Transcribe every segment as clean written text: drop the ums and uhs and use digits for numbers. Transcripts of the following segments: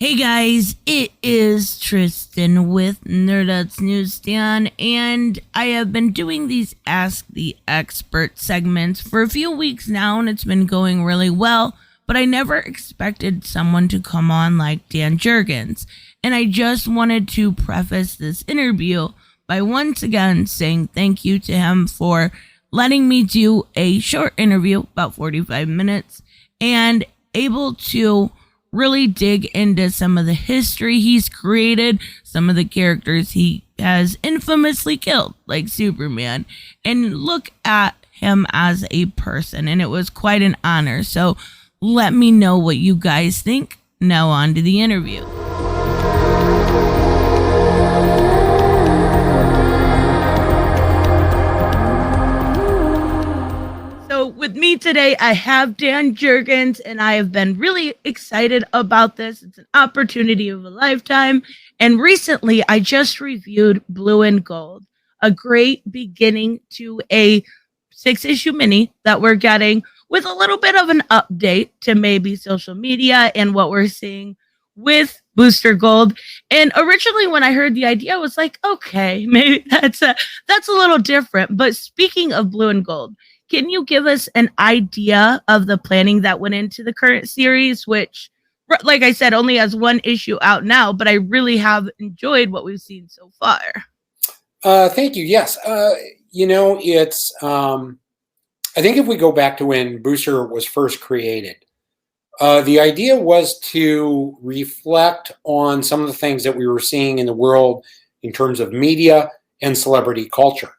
Hey guys, it is Tristan with Nerdouts Newsstand, and I have been doing these Ask the Expert segments for a few weeks now, and it's been going really well, but I never expected someone to come on like Dan Jurgens, and I just wanted to preface this interview by once again saying thank you to him for letting me do a short interview, about 45 minutes, and able to really dig into some of the history he's created, some of the characters he has infamously killed, like Superman, and look at him as a person. And it was quite an honor. So let me know what you guys think. Now on to the interview. With me today, I have Dan Jurgens, and I have been really excited about this. It's an opportunity of a lifetime. And recently, I just reviewed Blue and Gold, a great beginning to a 6-issue mini that we're getting with a little bit of an update to maybe social media and what we're seeing with Booster Gold. And originally, when I heard the idea, I was like, okay, maybe that's a little different. But speaking of Blue and Gold, can you give us an idea of the planning that went into the current series, which, like I said, only has one issue out now, but I really have enjoyed what we've seen so far? Thank you. Yes. It's, I think if we go back to when Booster was first created, the idea was to reflect on some of the things that we were seeing in the world in terms of media and celebrity culture.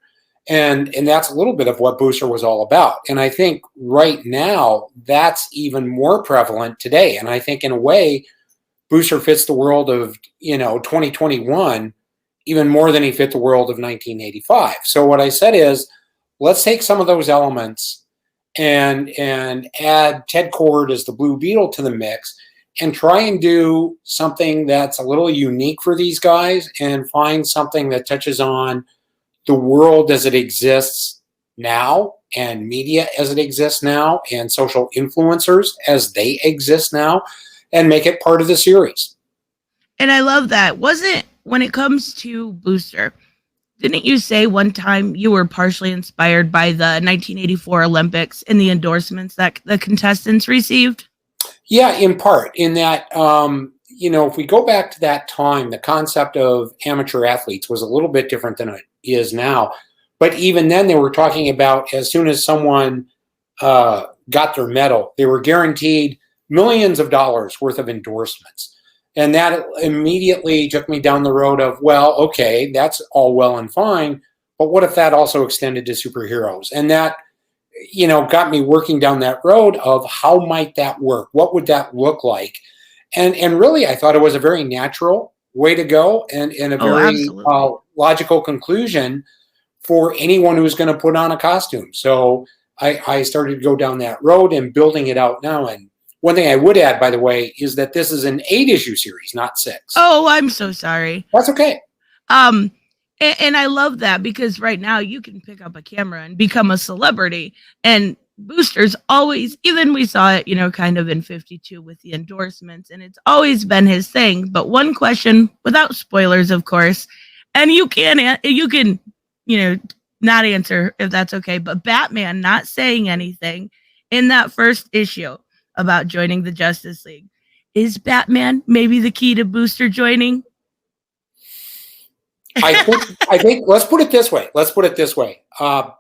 And that's a little bit of what Booster was all about. And I think right now that's even more prevalent today. And I think in a way, Booster fits the world of, 2021 even more than he fit the world of 1985. So what I said is, let's take some of those elements and add Ted Kord as the Blue Beetle to the mix and try and do something that's a little unique for these guys and find something that touches on the world as it exists now and media as it exists now and social influencers as they exist now and make it part of the series. And I love that. Wasn't, when it comes to Booster, didn't you say one time you were partially inspired by the 1984 Olympics and the endorsements that the contestants received? Yeah, in part. In that, if we go back to that time, the concept of amateur athletes was a little bit different than it is now. But even then, they were talking about as soon as someone got their medal, they were guaranteed millions of dollars worth of endorsements. And that immediately took me down the road of, well, okay, that's all well and fine, but what if that also extended to superheroes? And that, got me working down that road of how might that work? What would that look like? And really, I thought it was a very natural way to go and a very logical conclusion for anyone who's going to put on a costume. So I started to go down that road and building it out now. And one thing I would add, by the way, is that this is an 8-issue series, not 6. Oh, I'm so sorry. That's okay. And I love that because right now you can pick up a camera and become a celebrity. And Booster's always, even we saw it, kind of in 52 with the endorsements, and it's always been his thing. But one question, without spoilers, of course, and you can, not answer if that's okay, but Batman not saying anything in that first issue about joining the Justice League. Is Batman maybe the key to Booster joining? I think let's put it this way.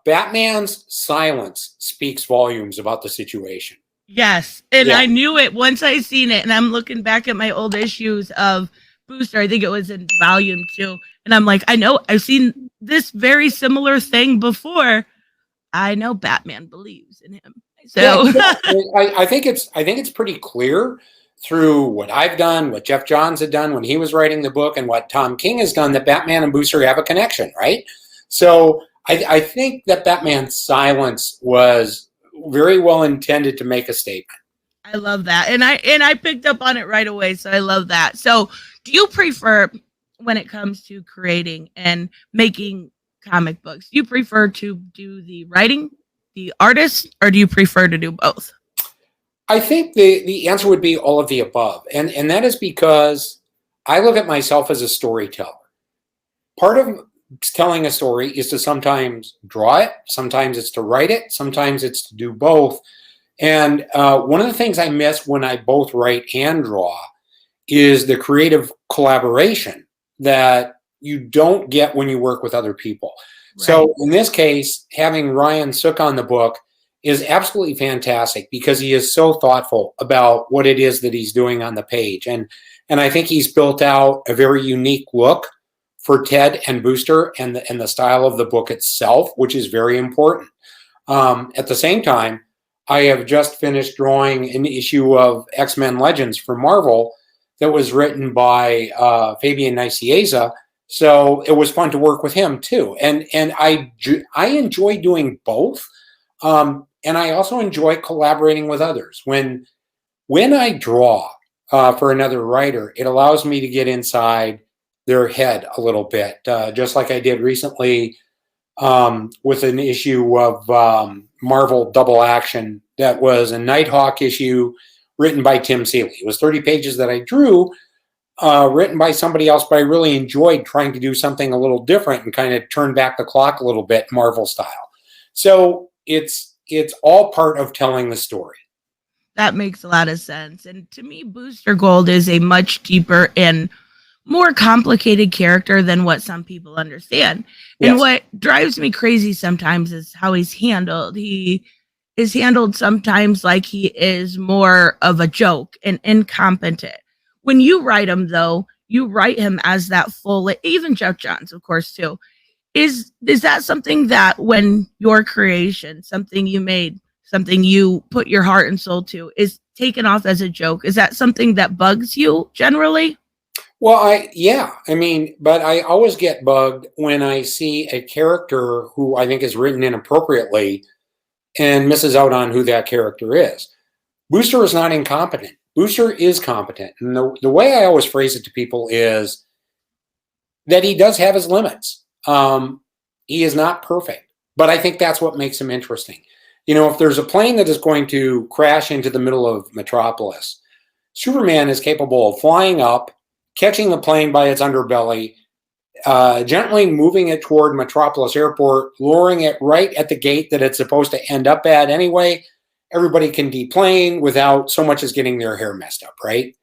Batman's silence speaks volumes about the situation. Yes. And yeah. I knew it once I seen it, and I'm looking back at my old issues of Booster. I think it was in volume 2. And I'm like, I know I've seen this very similar thing before. I know Batman believes in him. So yeah, I think it's pretty clear through what I've done, what Jeff Johns had done when he was writing the book, and what Tom King has done, that Batman and Booster have a connection, right? So I think that Batman's silence was very well intended to make a statement. I love that. And I picked up on it right away, so I love that. So do you prefer, when it comes to creating and making comic books, do you prefer to do the writing, the artist, or do you prefer to do both? I think the answer would be all of the above. And that is because I look at myself as a storyteller. Part of telling a story is to sometimes draw it, sometimes it's to write it, sometimes it's to do both. And one of the things I miss when I both write and draw is the creative collaboration that you don't get when you work with other people. Right. So in this case, having Ryan Sook on the book is absolutely fantastic because he is so thoughtful about what it is that he's doing on the page. And I think he's built out a very unique look for Ted and Booster and the style of the book itself, which is very important. At the same time, I have just finished drawing an issue of X-Men Legends for Marvel that was written by Fabian Nicieza. So it was fun to work with him too. And I enjoy doing both. And I also enjoy collaborating with others. When I draw for another writer, it allows me to get inside their head a little bit, just like I did recently with an issue of Marvel Double Action that was a Nighthawk issue written by Tim Seeley. It was 30 pages that I drew, written by somebody else, but I really enjoyed trying to do something a little different and kind of turn back the clock a little bit, Marvel style. So it's all part of telling the story. That makes a lot of sense. And to me, Booster Gold is a much deeper and more complicated character than what some people understand. Yes. And what drives me crazy sometimes is how he's handled. He is handled sometimes like he is more of a joke and incompetent. When you write him, though, you write him as that full, even Jeff Johns, of course, too. Is that something that when your creation, something you made, something you put your heart and soul to, is taken off as a joke? Is that something that bugs you generally? Well, but I always get bugged when I see a character who I think is written inappropriately and misses out on who that character is. Booster is not incompetent. Booster is competent. And the way I always phrase it to people is that he does have his limits. He is not perfect, but I think that's what makes him interesting. You know, if there's a plane that is going to crash into the middle of Metropolis, Superman is capable of flying up, catching the plane by its underbelly, gently moving it toward Metropolis Airport, lowering it right at the gate that it's supposed to end up at anyway. Everybody can deplane without so much as getting their hair messed up, right?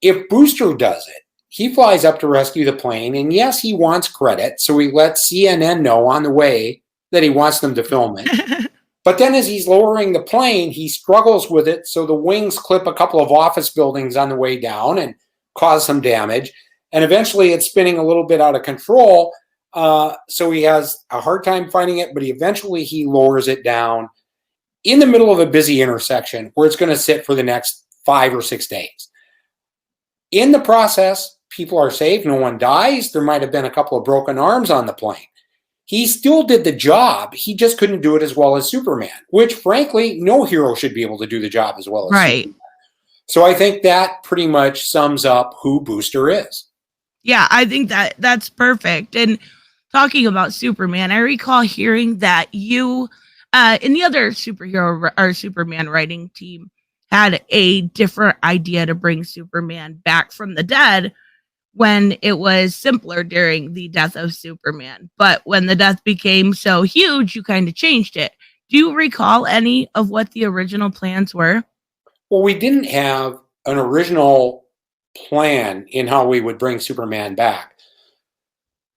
If Booster does it, he flies up to rescue the plane, and yes, he wants credit, so he lets CNN know on the way that he wants them to film it. But then as he's lowering the plane, he struggles with it, so the wings clip a couple of office buildings on the way down and cause some damage. And eventually it's spinning a little bit out of control, so he has a hard time finding it, but eventually he lowers it down in the middle of a busy intersection where it's going to sit for the next 5 or 6 days. In the process, people are saved. No one dies. There might have been a couple of broken arms on the plane. He still did the job. He just couldn't do it as well as Superman, which, frankly, no hero should be able to do the job as well as Superman. So I think that pretty much sums up who Booster is. Yeah, I think that's perfect. And talking about Superman, I recall hearing that you, in the other superhero or Superman writing team, had a different idea to bring Superman back from the dead when it was simpler during the death of Superman. But when the death became so huge, you kind of changed it. Do you recall any of what the original plans were? Well, we didn't have an original plan in how we would bring Superman back.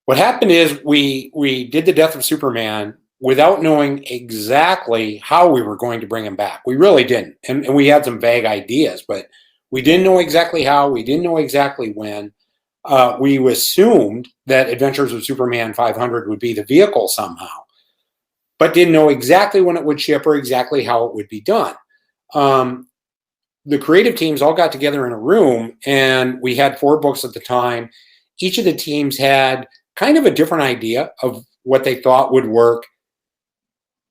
What happened is we did the death of Superman without knowing exactly how we were going to bring him back. We really didn't. And we had some vague ideas, but we didn't know exactly how. We didn't know exactly when. We assumed that Adventures of Superman 500 would be the vehicle somehow, but didn't know exactly when it would ship or exactly how it would be done. The creative teams all got together in a room, and we had 4 books at the time. Each of the teams had kind of a different idea of what they thought would work.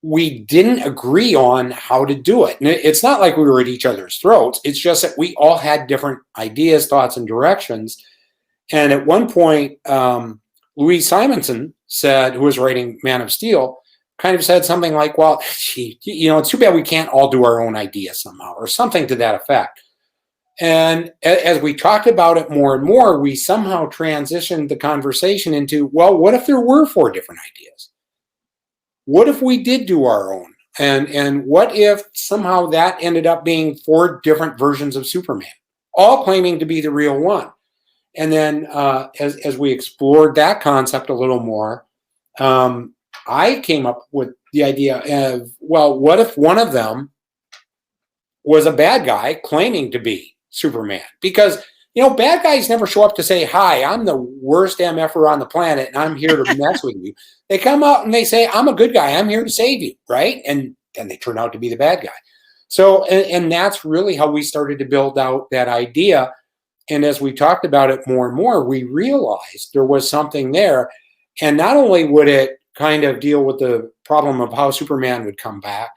We didn't agree on how to do it. And it's not like we were at each other's throats. It's just that we all had different ideas, thoughts, and directions. And at one point, Louise Simonson said, who was writing Man of Steel, kind of said something like, well, gee, it's too bad we can't all do our own idea somehow, or something to that effect. And as we talked about it more and more, we somehow transitioned the conversation into, well, what if there were 4 different ideas? What if we did do our own? And what if somehow that ended up being 4 different versions of Superman, all claiming to be the real one? And then as we explored that concept a little more, I came up with the idea of, well, what if one of them was a bad guy claiming to be Superman? Because, bad guys never show up to say, hi, I'm the worst MFer on the planet and I'm here to mess with you. They come out and they say, I'm a good guy. I'm here to save you, right? And then they turn out to be the bad guy. So, and that's really how we started to build out that idea. And as we talked about it more and more, we realized there was something there. And not only would it kind of deal with the problem of how Superman would come back,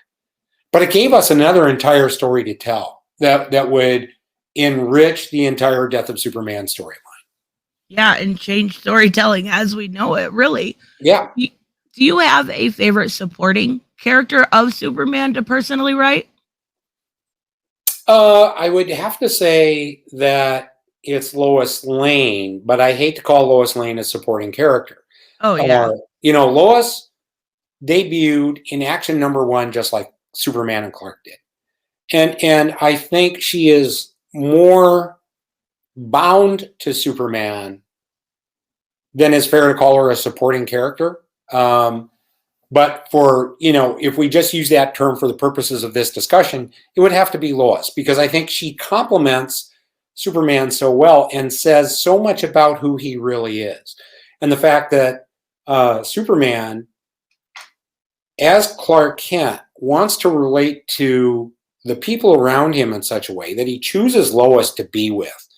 but it gave us another entire story to tell that would enrich the entire Death of Superman storyline. Yeah, and change storytelling as we know it, really. Yeah. Do you have a favorite supporting character of Superman to personally write? I would have to say that it's Lois Lane, but I hate to call Lois Lane a supporting character. Oh, yeah. Lois debuted in Action #1 just like Superman and Clark did. And I think she is more bound to Superman than is fair to call her a supporting character. But for, if we just use that term for the purposes of this discussion, it would have to be Lois, because I think she complements Superman so well and says so much about who he really is. And the fact that Superman, as Clark Kent, wants to relate to the people around him in such a way that he chooses Lois to be with.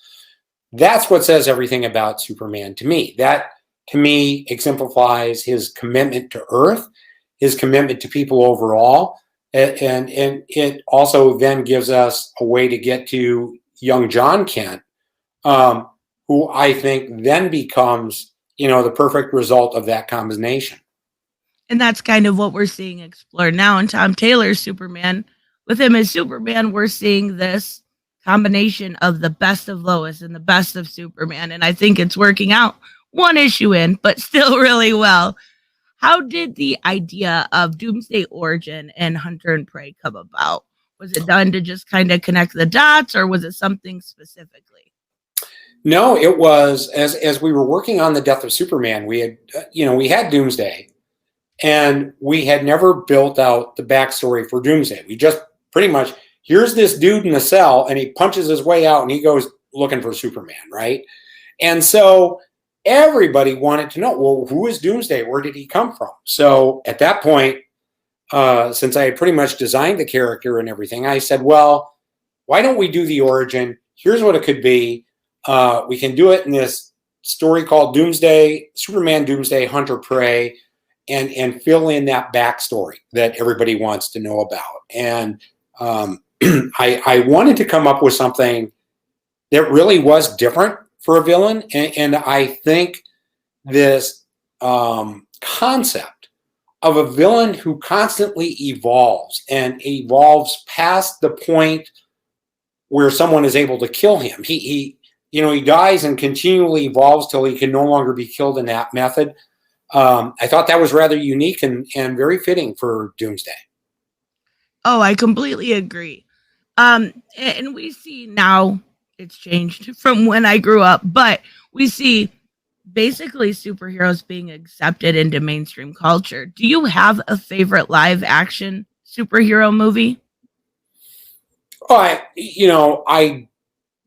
That's what says everything about Superman to me. That, to me, exemplifies his commitment to Earth, his commitment to people overall, and it also then gives us a way to get to young John Kent, who I think then becomes, the perfect result of that combination. And that's kind of what we're seeing explored now in Tom Taylor's Superman. With him as Superman, we're seeing this combination of the best of Lois and the best of Superman. And I think it's working out, one issue in, but still really well. How did the idea of Doomsday Origin and Hunter and Prey come about? Was it done to just kind of connect the dots, or was it something specifically? No, it was as we were working on the Death of Superman, we had Doomsday, and we had never built out the backstory for Doomsday. We just pretty much, here's this dude in a cell and he punches his way out and he goes looking for Superman, right? And so everybody wanted to know, well, who is Doomsday? Where did he come from? So at that point, since I had pretty much designed the character and everything, I said, well, why don't we do the origin? Here's what it could be. We can do it in this story called Doomsday, Superman Doomsday, Hunter Prey, and fill in that backstory that everybody wants to know about. And I wanted to come up with something that really was different for a villain. And I think this concept of a villain who constantly evolves and evolves past the point where someone is able to kill him. He dies and continually evolves till he can no longer be killed in that method. I thought that was rather unique and very fitting for Doomsday. Oh, I completely agree. And we see now it's changed from when I grew up, but we see basically superheroes being accepted into mainstream culture. Do you have a favorite live action superhero movie? Oh, I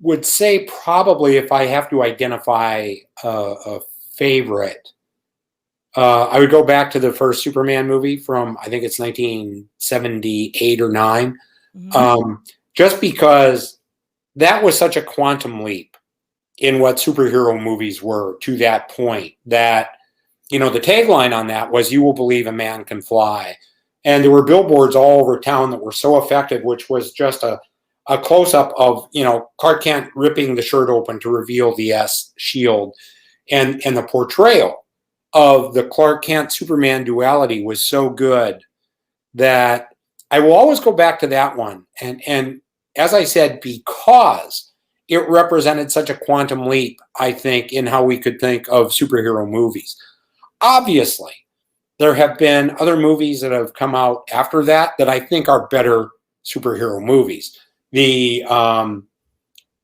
would say probably if I have to identify a favorite, I would go back to the first Superman movie from, I think it's 1978 or 9, just because that was such a quantum leap in what superhero movies were to that point that, the tagline on that was, "You will believe a man can fly." And there were billboards all over town that were so effective, which was just a close-up of, Clark Kent ripping the shirt open to reveal the S shield, and the portrayal of the Clark Kent Superman duality was so good that I will always go back to that one. And as I said, because it represented such a quantum leap, I think, in how we could think of superhero movies. Obviously, there have been other movies that have come out after that that I think are better superhero movies.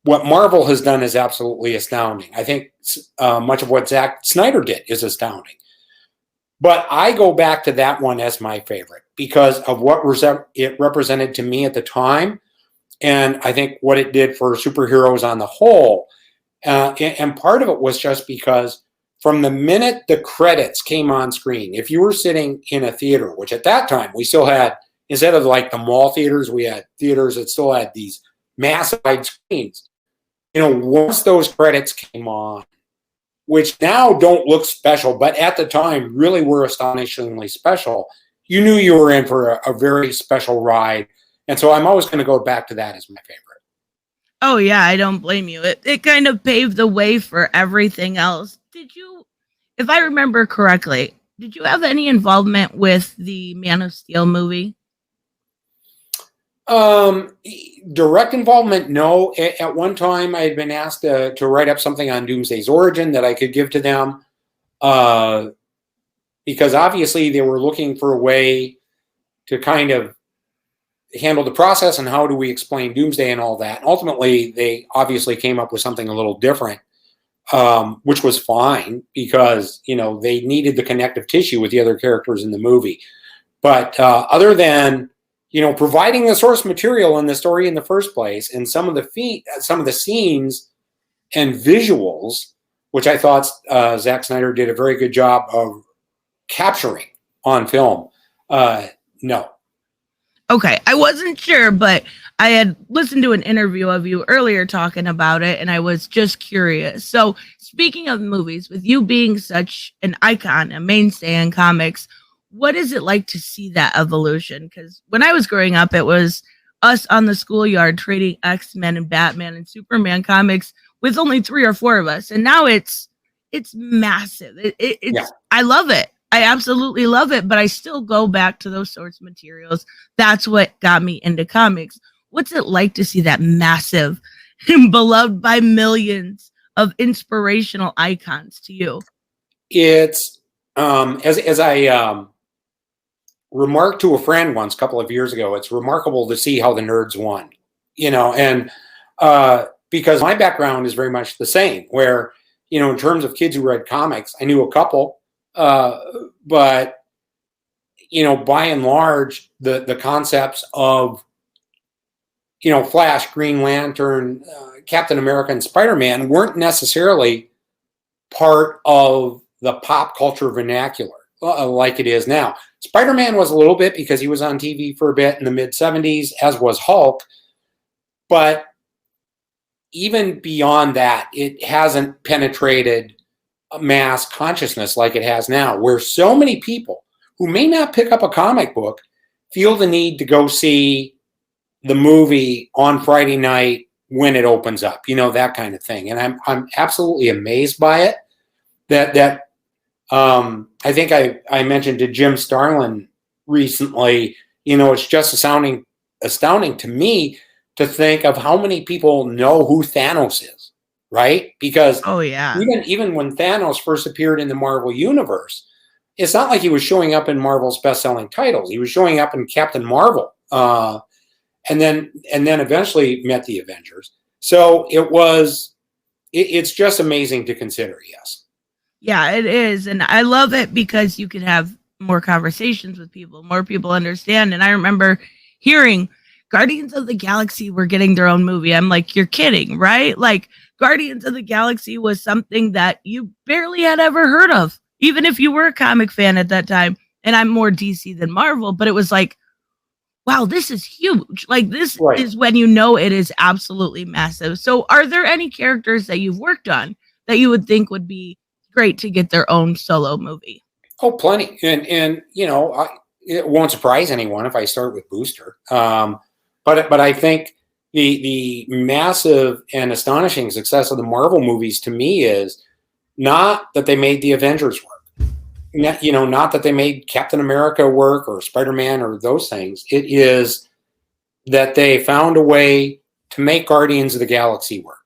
What Marvel has done is absolutely astounding. I think much of what Zack Snyder did is astounding. But I go back to that one as my favorite because of what it represented to me at the time, and I think what it did for superheroes on the whole. And part of it was just because from the minute the credits came on screen, if you were sitting in a theater, which at that time we still had, instead of like the mall theaters, we had theaters that still had these massive wide screens. Once those credits came on, which now don't look special, but at the time really were astonishingly special, you knew you were in for a very special ride. And so I'm always going to go back to that as my favorite. Oh, yeah, I don't blame you. It kind of paved the way for everything else. Did you, if I remember correctly, did you have any involvement with the Man of Steel movie? Direct involvement, no. At one time, I had been asked to write up something on Doomsday's origin that I could give to them, because obviously they were looking for a way to kind of handle the process and how do we explain Doomsday and all that. And ultimately, they obviously came up with something a little different, which was fine because they needed the connective tissue with the other characters in the movie. But other than providing the source material in the story in the first place, and some of the scenes and visuals, which I thought Zack Snyder did a very good job of capturing on film. No. Okay, I wasn't sure, but I had listened to an interview of you earlier talking about it, and I was just curious. So, speaking of movies, with you being such an icon, a mainstay in comics, what is it like to see that evolution? Because when I was growing up, it was us on the schoolyard trading X-Men and Batman and Superman comics with only 3 or 4 of us. And now it's massive. It's I love it. I absolutely love it, but I still go back to those source materials. That's what got me into comics. What's it like to see that massive and beloved by millions of inspirational icons to you? It's as I remarked to a friend once a couple of years ago, it's remarkable to see how the nerds won, and because my background is very much the same, where, in terms of kids who read comics, I knew a couple, but, by and large, the concepts of, Flash, Green Lantern, Captain America, and Spider-Man weren't necessarily part of the pop culture vernacular like it is now. Spider-Man was a little bit because he was on TV for a bit in the mid-'70s, as was Hulk. But even beyond that, it hasn't penetrated mass consciousness like it has now, where so many people who may not pick up a comic book feel the need to go see the movie on Friday night when it opens up, that kind of thing. And I'm absolutely amazed by it. That I think I mentioned to Jim Starlin recently, it's just astounding to me to think of how many people know who Thanos is, right? Because even when Thanos first appeared in the Marvel Universe, it's not like he was showing up in Marvel's best-selling titles. He was showing up in Captain Marvel, and then eventually met the Avengers. So it's just amazing to consider, yes. Yeah, it is. And I love it because you can have more conversations with people, more people understand. And I remember hearing Guardians of the Galaxy were getting their own movie. I'm like, you're kidding, right? Like, Guardians of the Galaxy was something that you barely had ever heard of, even if you were a comic fan at that time. And I'm more DC than Marvel, but it was like, wow, this is huge. Like, this is when it is absolutely massive. So are there any characters that you've worked on that you would think would be great to get their own solo movie? Oh, plenty. And it won't surprise anyone if I start with Booster. But I think the massive and astonishing success of the Marvel movies to me is not that they made the Avengers work. not that they made Captain America work or Spider-Man or those things. It is that they found a way to make Guardians of the Galaxy work.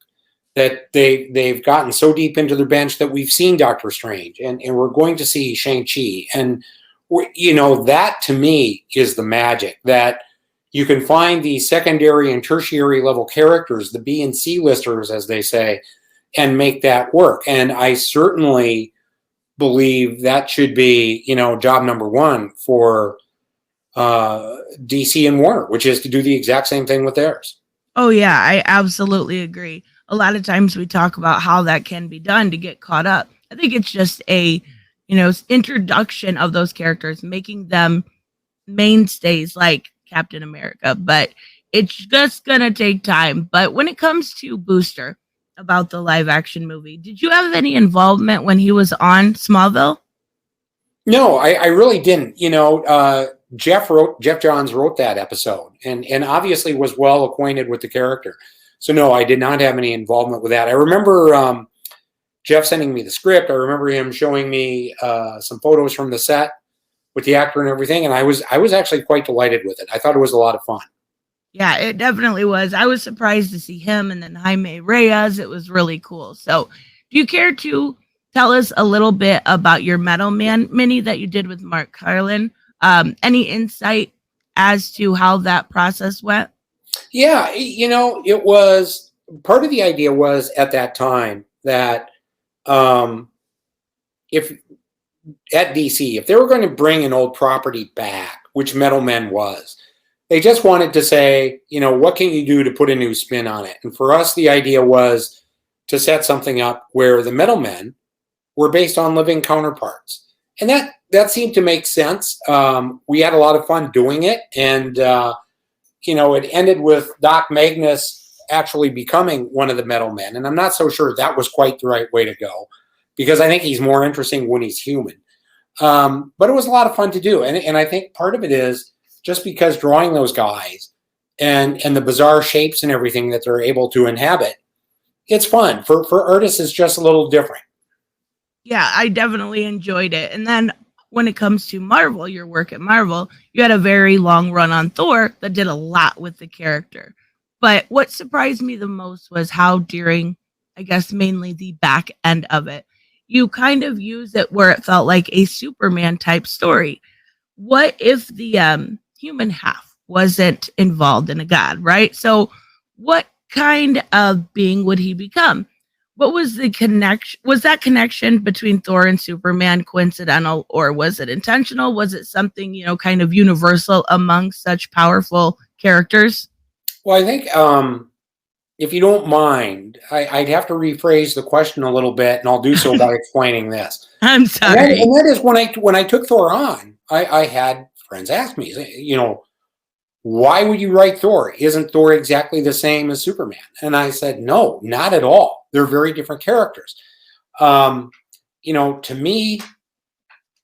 That they've gotten so deep into their bench that we've seen Doctor Strange and we're going to see Shang-Chi. And, that to me is the magic, that you can find these secondary and tertiary level characters, the B and C listers, as they say, and make that work. And I certainly believe that should be, job number one for DC and Warner, which is to do the exact same thing with theirs. Oh, yeah, I absolutely agree. A lot of times we talk about how that can be done to get caught up. I think it's just a, introduction of those characters, making them mainstays like Captain America, but it's just going to take time. But when it comes to Booster, about the live action movie, did you have any involvement when he was on Smallville? No, I really didn't. Jeff Johns wrote that episode and obviously was well acquainted with the character. So no, I did not have any involvement with that. I remember Jeff sending me the script. I remember him showing me some photos from the set with the actor and everything, and I was actually quite delighted with it. I thought it was a lot of fun. Yeah, it definitely was. I was surprised to see him and then Jaime Reyes. It was really cool. So, do you care to tell us a little bit about your Metal Man mini that you did with Mark Carlin? Any insight as to how that process went? Yeah, it was part of the idea was at that time that if at DC, if they were going to bring an old property back, which Metal Men was, they just wanted to say, what can you do to put a new spin on it? And for us, the idea was to set something up where the Metal Men were based on living counterparts. And that seemed to make sense. We had a lot of fun doing it. And, it ended with Doc Magnus actually becoming one of the Metal Men. And I'm not so sure that was quite the right way to go, because I think he's more interesting when he's human. But it was a lot of fun to do. And I think part of it is just because drawing those guys and the bizarre shapes and everything that they're able to inhabit, it's fun. For artists, it's just a little different. Yeah, I definitely enjoyed it. And then when it comes to Marvel, your work at Marvel, you had a very long run on Thor that did a lot with the character. But what surprised me the most was how during, I guess, mainly the back end of it, you kind of used it where it felt like a Superman type story. What if the human half wasn't involved in a god, right? So what kind of being would he become? What was the connection? Was that connection between Thor and Superman coincidental, or was it intentional? Was it something, kind of universal among such powerful characters? Well, I think if you don't mind, I'd have to rephrase the question a little bit, and I'll do so by explaining this. I'm sorry. And that is when I took Thor on, I had friends ask me, why would you write Thor? Isn't Thor exactly the same as Superman? And I said, no, not at all. They're very different characters. To me,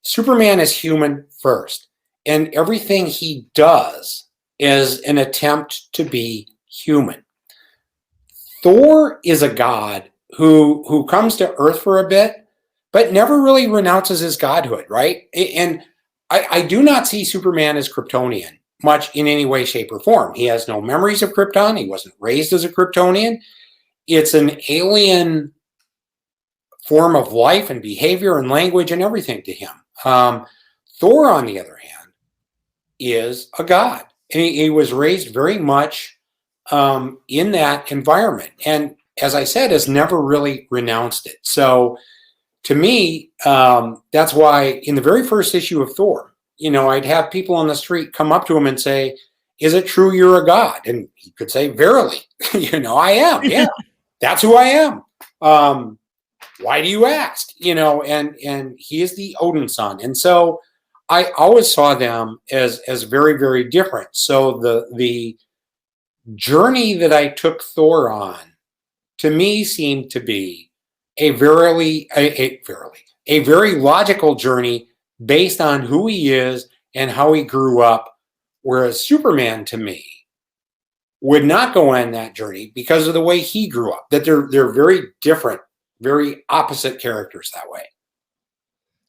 Superman is human first, and everything he does is an attempt to be human. Thor is a god who comes to Earth for a bit, but never really renounces his godhood, right? And I do not see Superman as Kryptonian much in any way, shape, or form. He has no memories of Krypton. He wasn't raised as a Kryptonian. It's an alien form of life and behavior and language and everything to him. Thor, on the other hand, is a god. And he was raised very much in that environment. And as I said, has never really renounced it. So to me, that's why in the very first issue of Thor, I'd have people on the street come up to him and say, is it true you're a god? And he could say, verily, I am. Yeah, that's who I am. Why do you ask? And he is the Odin son. And so I always saw them as very, very different. So the journey that I took Thor on, to me, seemed to be a very logical journey based on who he is and how he grew up, whereas Superman, to me, would not go on that journey because of the way he grew up, that they're very different, very opposite characters that way.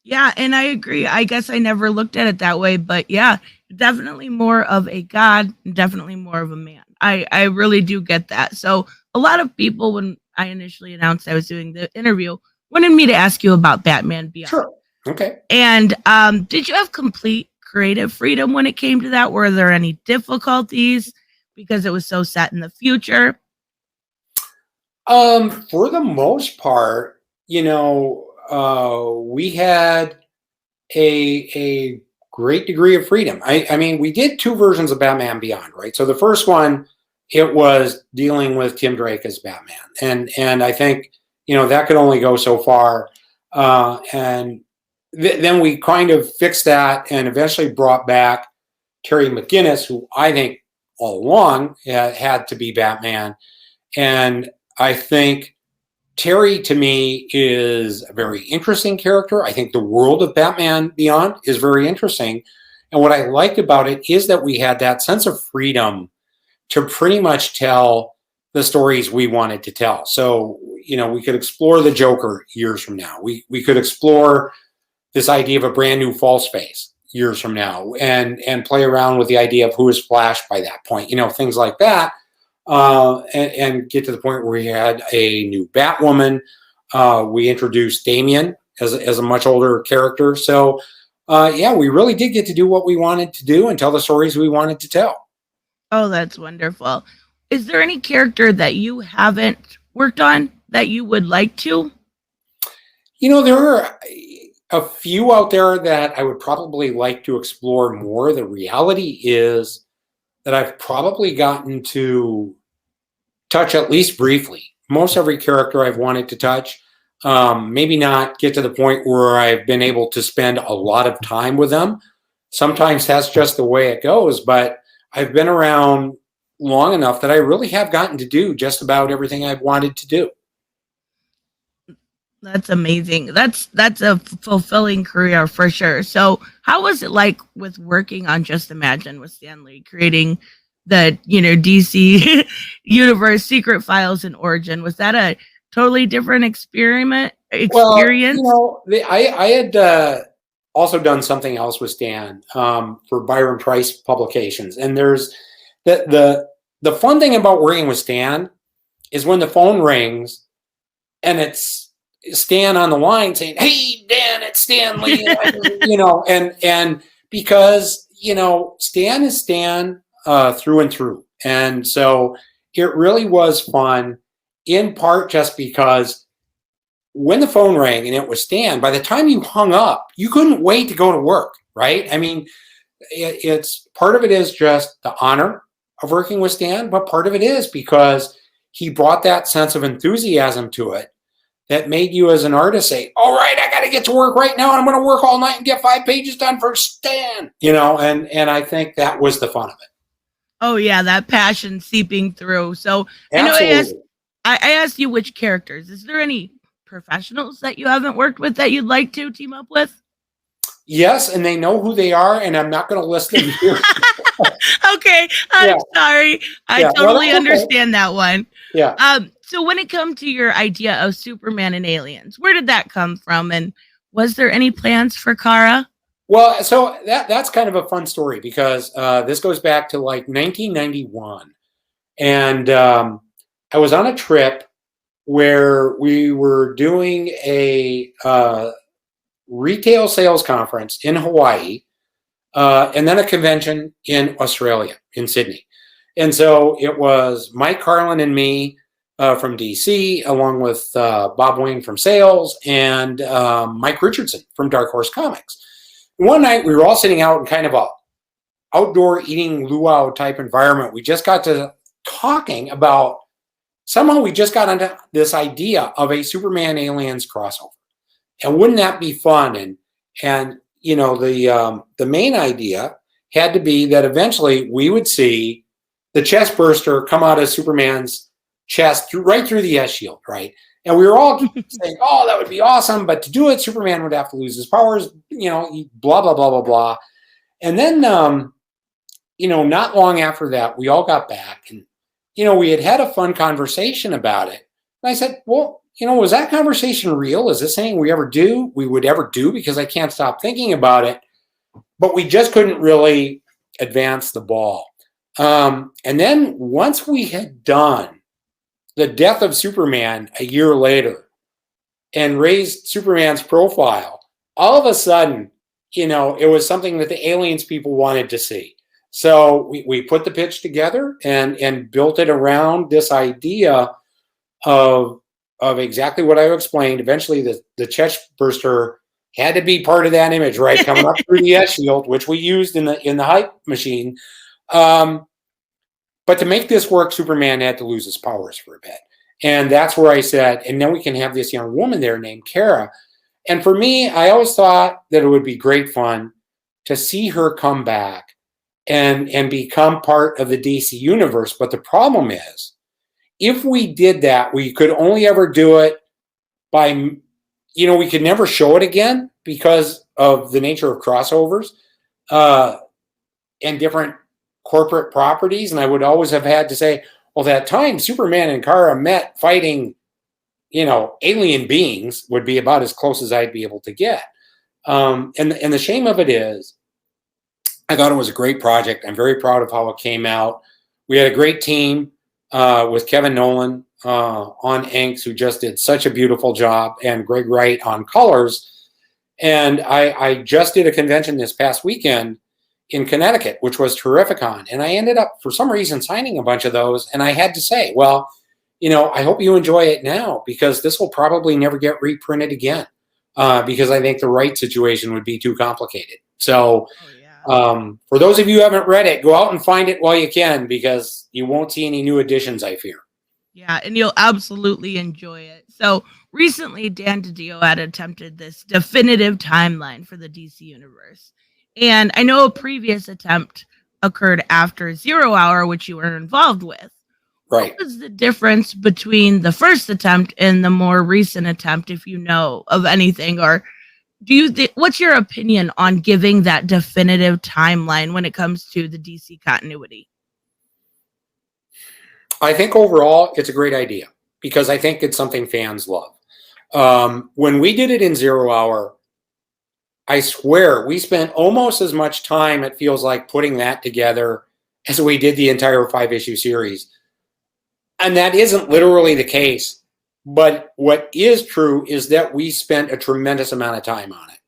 Yeah, and I agree. I guess I never looked at it that way, but yeah, definitely more of a god, definitely more of a man. I really do get that. So a lot of people, when I initially announced I was doing the interview, wanted me to ask you about Batman Beyond. Sure. Okay. And did you have complete creative freedom when it came to that? Were there any difficulties because it was so set in the future? For the most part, we had a great degree of freedom. I mean, we did two versions of Batman Beyond, right? So the first one, it was dealing with Tim Drake as Batman, and I think that could only go so far. And then we kind of fixed that and eventually brought back Terry McGinnis, who I think all along had to be Batman. And I think Terry, to me, is a very interesting character. I think the world of Batman Beyond is very interesting. And what I liked about it is that we had that sense of freedom to pretty much tell the stories we wanted to tell. So, we could explore the Joker years from now. We could explore this idea of a brand new false face years from now and play around with the idea of who is Flash by that point, things like that. And get to the point where we had a new Batwoman. We introduced Damian as a much older character. So, we really did get to do what we wanted to do and tell the stories we wanted to tell. Oh, that's wonderful. Is there any character that you haven't worked on that you would like to? There are a few out there that I would probably like to explore more. The reality is that I've probably gotten to touch at least briefly most every character I've wanted to touch. Maybe not get to the point where I've been able to spend a lot of time with them. Sometimes that's just the way it goes, but I've been around long enough that I really have gotten to do just about everything I've wanted to do. That's amazing. That's a fulfilling career for sure. So how was it like with working on Just Imagine with Stan Lee, creating the DC universe secret files and origin? Was that a totally different experience? Well, I had also done something else with Stan for Byron Price Publications, and there's the fun thing about working with Stan is when the phone rings and it's Stan on the line saying, "Hey, Dan, it's Stan Lee," and because Stan is Stan through and through, and so it really was fun. In part, just because when the phone rang and it was Stan, by the time you hung up, you couldn't wait to go to work, right? I mean, it's part of it is just the honor of working with Stan, but part of it is because he brought that sense of enthusiasm to it that made you as an artist say, all right, I got to get to work right now. And I'm going to work all night and get 5 pages done for Stan, and I think that was the fun of it. Oh yeah. That passion seeping through. So Absolutely. I asked you which characters. Is there any professionals that you haven't worked with that you'd like to team up with? Yes. And they know who they are. And I'm not going to list them here. Okay. I'm sorry. I totally understand that one. Yeah. So when it comes to your idea of Superman and aliens, where did that come from? And was there any plans for Kara? Well, so that's kind of a fun story because this goes back to like 1991. And I was on a trip where we were doing a retail sales conference in Hawaii and then a convention in Australia, in Sydney. And so it was Mike Carlin and me from DC, along with Bob Wayne from sales and Mike Richardson from Dark Horse Comics. And one night we were all sitting out in kind of a outdoor eating luau type environment. We just got to talking about, somehow we just got into this idea of a Superman aliens crossover. And wouldn't that be fun? And the main idea had to be that eventually we would see the chest burster come out of Superman's chest right through the S shield, right? And we were all saying, "Oh, that would be awesome!" But to do it, Superman would have to lose his powers, blah blah blah blah blah. And then, not long after that, we all got back, and we had a fun conversation about it. And I said, "Well, was that conversation real? Is this anything we would ever do? Because I can't stop thinking about it. But we just couldn't really advance the ball. And then once we had done the death of Superman a year later and raised Superman's profile, all of a sudden, it was something that the aliens people wanted to see. So we put the pitch together and built it around this idea of exactly what I explained. Eventually, the chest burster had to be part of that image, right? Coming up through the S shield, which we used in the hype machine. But to make this work, Superman had to lose his powers for a bit. And that's where I said, and then we can have this young woman there named Kara. And for me, I always thought that it would be great fun to see her come back and become part of the DC universe. But the problem is, if we did that, we could only ever do it by, we could never show it again because of the nature of crossovers and different corporate properties. And I would always have had to say, well, that time Superman and Kara met fighting, alien beings would be about as close as I'd be able to get. And the shame of it is, I thought it was a great project. I'm very proud of how it came out. We had a great team with Kevin Nolan on inks, who just did such a beautiful job, and Greg Wright on colors. And I just did a convention this past weekend in Connecticut, which was Terrificon. And I ended up, for some reason, signing a bunch of those. And I had to say, well, I hope you enjoy it now, because this will probably never get reprinted again, because I think the right situation would be too complicated. So for those of you who haven't read it, go out and find it while you can, because you won't see any new additions, I fear. Yeah, and you'll absolutely enjoy it. So recently, Dan DiDio had attempted this definitive timeline for the DC universe. And I know a previous attempt occurred after 0 Hour, which you were involved with. Right. What was the difference between the first attempt and the more recent attempt, if you know of anything? Or what's your opinion on giving that definitive timeline when it comes to the DC continuity? I think overall it's a great idea, because I think it's something fans love. When we did it in 0 Hour, I swear we spent almost as much time, it feels like, putting that together as we did the entire 5-issue series. And that isn't literally the case. But what is true is that we spent a tremendous amount of time on it.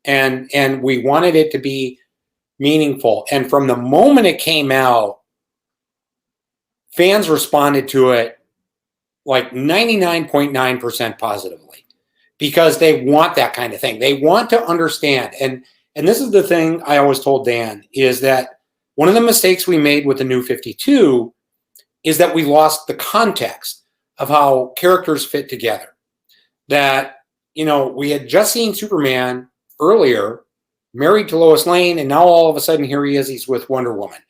And we wanted it to be meaningful. And from the moment it came out, fans responded to it like 99.9% positively, because they want that kind of thing. They want to understand. And this is the thing I always told Dan, is that one of the mistakes we made with the New 52 is that we lost the context of how characters fit together. That, we had just seen Superman earlier, married to Lois Lane, and now all of a sudden here he is, he's with Wonder Woman.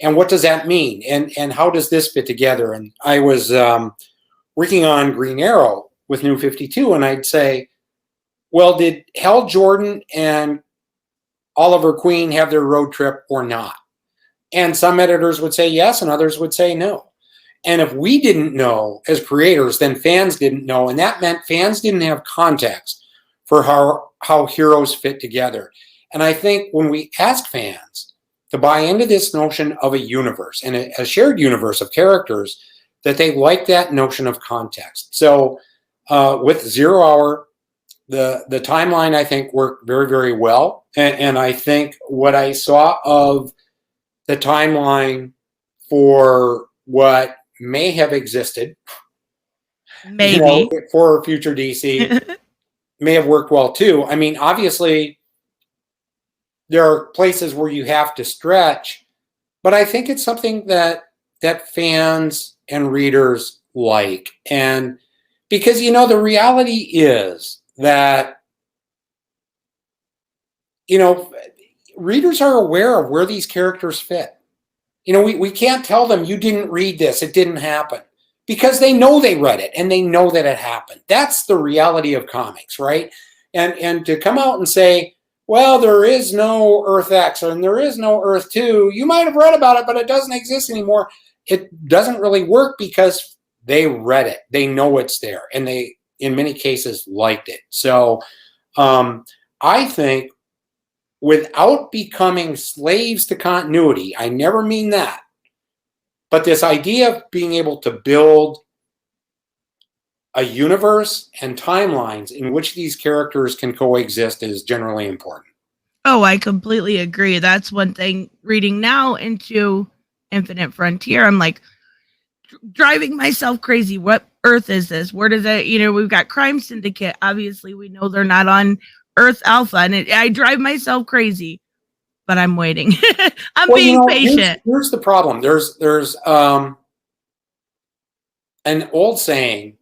And what does that mean? And how does this fit together? And I was working on Green Arrow with New 52, and I'd say, well, did Hal Jordan and Oliver Queen have their road trip or not? And some editors would say yes, and others would say no. And if we didn't know as creators, then fans didn't know. And that meant fans didn't have context for how heroes fit together. And I think when we ask fans to buy into this notion of a universe and a shared universe of characters, that they like that notion of context. So with 0 Hour, the timeline, I think, worked very, very well. And I think what I saw of the timeline for what may have existed, maybe, for future DC may have worked well too. I mean, obviously, there are places where you have to stretch, but I think it's something that fans and readers like. And because, the reality is that, readers are aware of where these characters fit. We can't tell them, you didn't read this, it didn't happen, because they know they read it and they know that it happened. That's the reality of comics, right? And to come out and say, well, there is no Earth X and there is no Earth 2, you might have read about it, but it doesn't exist anymore. It doesn't really work, because they read it. They know it's there, and they in many cases liked it. So I think without becoming slaves to continuity, I never mean that, but this idea of being able to build a universe and timelines in which these characters can coexist is generally important. Oh, I completely agree. That's one thing reading now into Infinite Frontier. I'm like driving myself crazy. What Earth is this? Where does it, we've got Crime Syndicate. Obviously, we know they're not on Earth Alpha, and I drive myself crazy, but I'm waiting. I'm being patient. Here's the problem. There's an old saying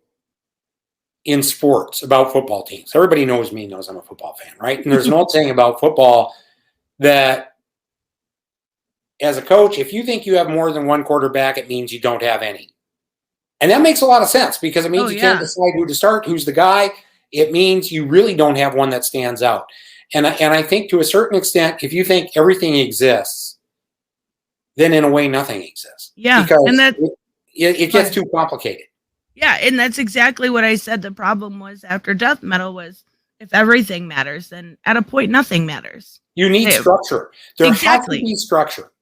in sports about football teams. Everybody knows I'm a football fan, right? And there's an old saying about football that as a coach, if you think you have more than one quarterback, it means you don't have any. And that makes a lot of sense because it means you can't decide who to start, who's the guy. It means you really don't have one that stands out. And I think to a certain extent, if you think everything exists, then in a way nothing exists. Yeah, because and that it gets too complicated. Yeah, and that's exactly what I said. The problem was after Death Metal was if everything matters, then at a point nothing matters. You need structure. There has to be structure.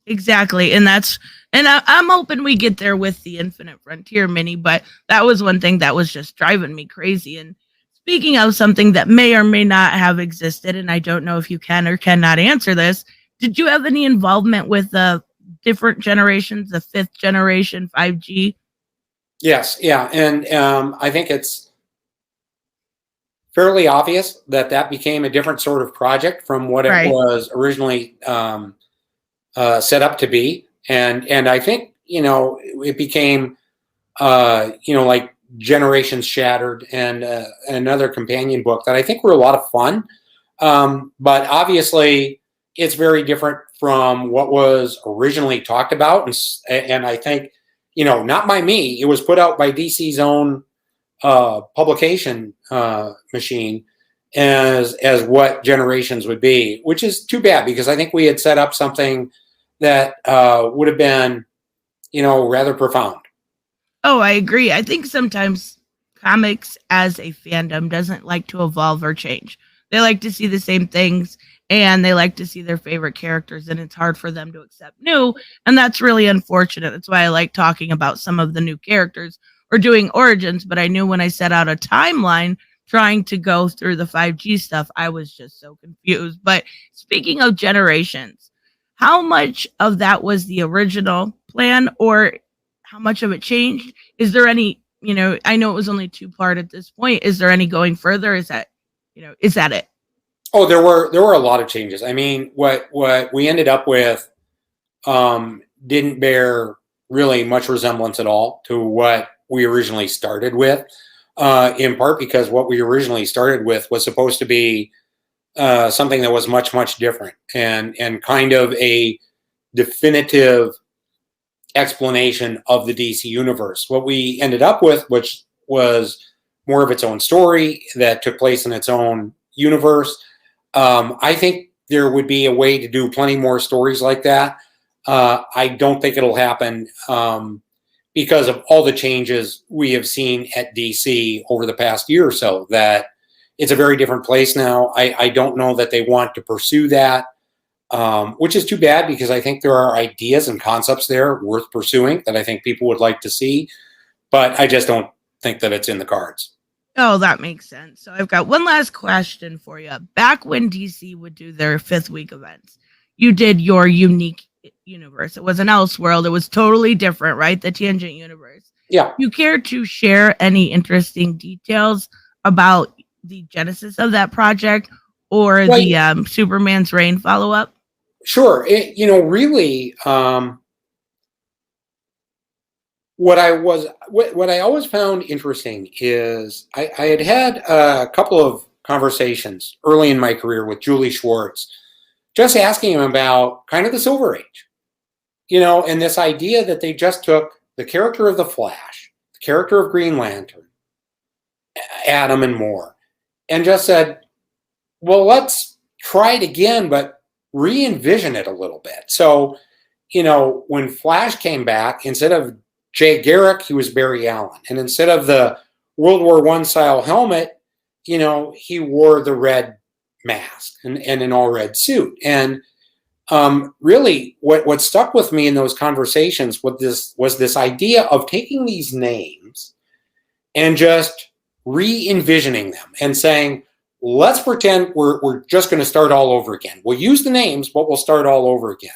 Exactly, and I'm hoping we get there with the Infinite Frontier mini, but that was one thing that was just driving me crazy. And speaking of something that may or may not have existed, and I don't know if you can or cannot answer this, did you have any involvement with the different generations, the 5th generation 5G? Yes, yeah, and I think it's fairly obvious that became a different sort of project from what it was originally set up to be, and I think it became like Generations Shattered and another companion book that I think were a lot of fun, but obviously it's very different from what was originally talked about, and I think. Not by me. It was put out by DC's own publication machine as what Generations would be, which is too bad because I think we had set up something that would have been, rather profound. Oh, I agree. I think sometimes comics as a fandom doesn't like to evolve or change. They like to see the same things. And they like to see their favorite characters, and it's hard for them to accept new. And that's really unfortunate. That's why I like talking about some of the new characters or doing origins. But I knew when I set out a timeline trying to go through the 5G stuff, I was just so confused. But speaking of Generations, how much of that was the original plan or how much of it changed? Is there any, I know it was only 2-part at this point. Is there any going further? Is that it? Oh, there were a lot of changes. I mean, what we ended up with didn't bear really much resemblance at all to what we originally started with, in part because what we originally started with was supposed to be something that was much, much different and kind of a definitive explanation of the DC universe. What we ended up with, which was more of its own story that took place in its own universe, I think there would be a way to do plenty more stories like that. I don't think it'll happen because of all the changes we have seen at DC over the past year or so, that it's a very different place now. I don't know that they want to pursue that, which is too bad because I think there are ideas and concepts there worth pursuing that I think people would like to see, but I just don't think that it's in the cards. Oh, that makes sense. So I've got one last question for you. Back when DC would do their 5th week events, you did your unique universe. It was an Elseworld. It was totally different, right? The Tangent universe. Yeah. You care to share any interesting details about the genesis of that project or the Superman's Reign follow-up? Sure. Really, what I always found interesting is I had a couple of conversations early in my career with Julie Schwartz, just asking him about kind of the Silver Age, and this idea that they just took the character of the Flash, the character of Green Lantern, Atom and more, and just said, well, let's try it again, but re-envision it a little bit. So, when Flash came back, instead of Jay Garrick, he was Barry Allen. And instead of the World War I style helmet, he wore the red mask and an all red suit. And really what stuck with me in those conversations was this idea of taking these names and just re-envisioning them and saying, let's pretend we're just going to start all over again. We'll use the names, but we'll start all over again.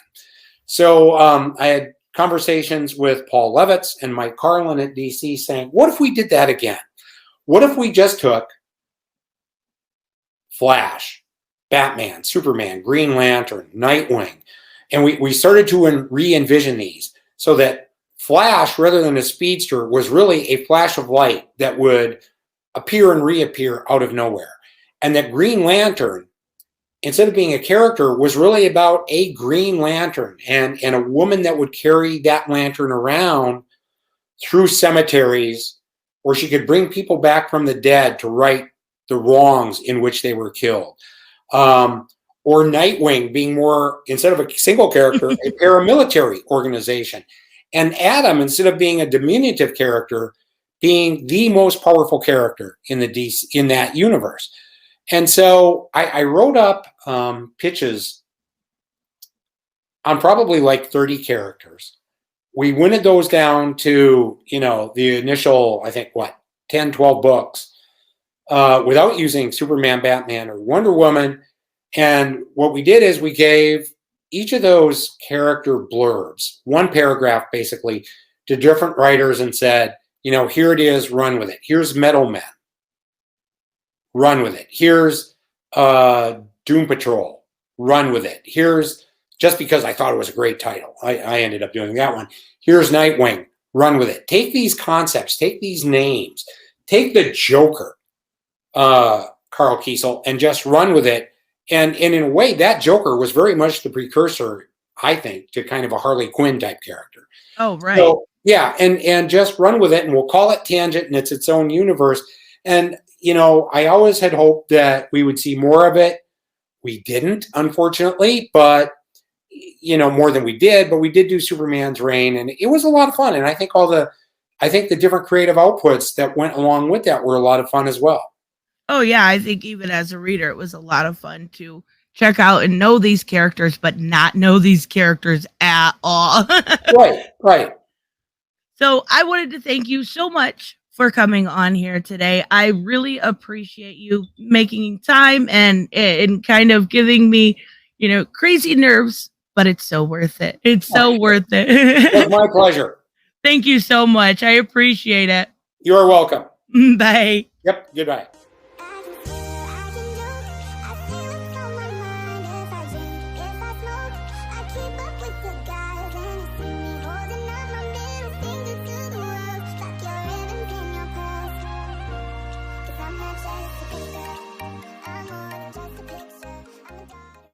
So I had conversations with Paul Levitz and Mike Carlin at DC saying, what if we did that again? What if we just took Flash, Batman, Superman, Green Lantern, Nightwing, and we started to re-envision these so that Flash, rather than a speedster, was really a flash of light that would appear and reappear out of nowhere. And that Green Lantern, instead of being a character, was really about a Green Lantern and a woman that would carry that lantern around through cemeteries where she could bring people back from the dead to right the wrongs in which they were killed. Or Nightwing being more, instead of a single character, a paramilitary organization. And Adam, instead of being a diminutive character, being the most powerful character in that universe. And so I wrote up pitches on probably like 30 characters. We winnowed those down to, the initial, I think, 10, 12 books without using Superman, Batman, or Wonder Woman. And what we did is we gave each of those character blurbs, one paragraph basically, to different writers and said, here it is, run with it. Here's Metal Men. Run with it. Here's Doom Patrol. Run with it. Here's, just because I thought it was a great title, I ended up doing that one. Here's Nightwing. Run with it. Take these concepts, take these names, take the Joker, Carl Kiesel, and just run with it. And in a way, that Joker was very much the precursor, I think, to kind of a Harley Quinn type character. Oh, right. So, yeah, and just run with it, and we'll call it Tangent, and it's its own universe. And, I always had hoped that we would see more of it. We didn't, unfortunately, but, more than we did. But we did do Superman's Reign, and it was a lot of fun. And I think the different creative outputs that went along with that were a lot of fun as well. Oh, yeah. I think even as a reader, it was a lot of fun to check out and know these characters, but not know these characters at all. Right. So I wanted to thank you so much for coming on here today. I really appreciate you making time and kind of giving me, crazy nerves, but it's so worth it. It's so worth it. It was my pleasure. Thank you so much. I appreciate it. You're welcome. Bye. Yep. Goodbye.